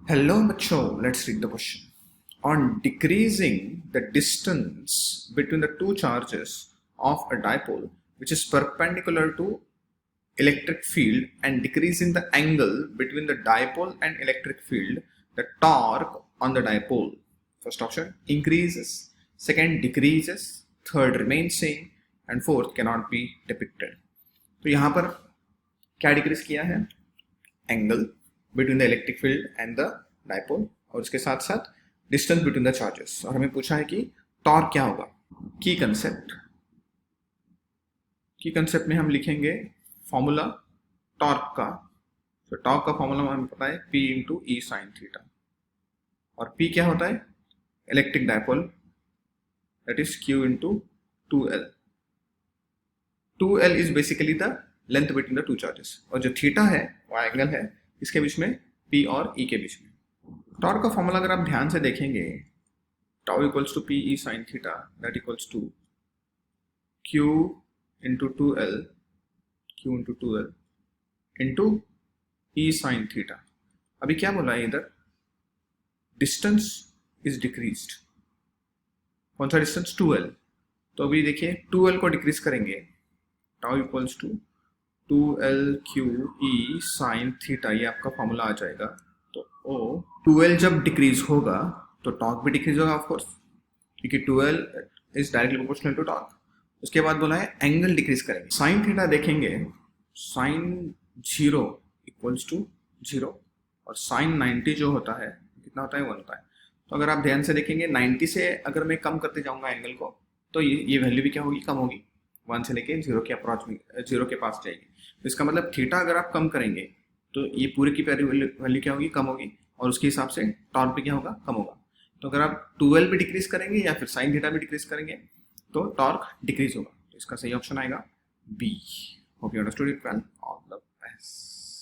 Hello, bachcho. Let's read the question. On decreasing the distance between the two charges of a dipole, which is perpendicular to electric field, and decreasing the angle between the dipole and electric field, the torque on the dipole, first option, increases, second decreases, third remains same, and fourth cannot be depicted. तो यहाँ पर क्या decrease किया है? Angle between the electric field and the dipole, और उसके साथ साथ डिस्टेंस बिटवीन द चार्जेस, और हमें पूछा है कि टॉर्क क्या होगा. की कंसेप्ट में हम लिखेंगे फॉर्मूला टॉर्क का. तो टॉर्क का फॉर्मूला हमें पता है P into E sine theta, और P क्या होता है? Electric dipole, that is Q into 2L. 2L is basically the length between the two charges, और जो थीटा है वो एंगल है इसके बीच में, P और E के बीच में. टॉर्क का फॉर्मूला अगर आप ध्यान से देखेंगे, tau equals to P E sine theta, that equals to Q into 2L into E sine theta. अभी क्या बोला है इधर? Distance is decreased. कौन सा डिस्टेंस? 2L. तो अभी देखिए 2L को डिक्रीज करेंगे, tau equals to 2L Q E sine theta, ये आपका फॉर्मूला आ जाएगा. तो ओ 2L जब डिक्रीज होगा तो टॉर्क भी डिक्रीज होगा ऑफ कोर्स, क्योंकि 2L is directly proportional to torque. उसके बाद बोला है एंगल डिक्रीज करेंगे. साइन थीटा देखेंगे, साइन 0 इक्वल्स टू 0, और साइन 90 जो होता है कितना होता है? 1 होता है. तो अगर आप ध्यान से देखेंगे 90 से अगर मैं कम करते जाऊंगा एंगल को, तो ये वैल्यू भी क्या होगी? कम होगी. 1 से लेके 0 के अप्रोच में, 0 के पास जाएगी. तो इसका मतलब थीटा अगर आप कम करेंगे तो ये पूरे की पूरी वैल्यू क्या होगी? कम होगी, और उसके हिसाब से टॉर्क भी क्या होगा? कम होगा. तो अगर आप 2L भी डिक्रीज करेंगे या फिर साइन थीटा भी डिक्रीज करेंगे तो टॉर्क डिक्रीज होगा. तो इसका सही ऑप्शन आएगा B. Hope you understood it well. All the best.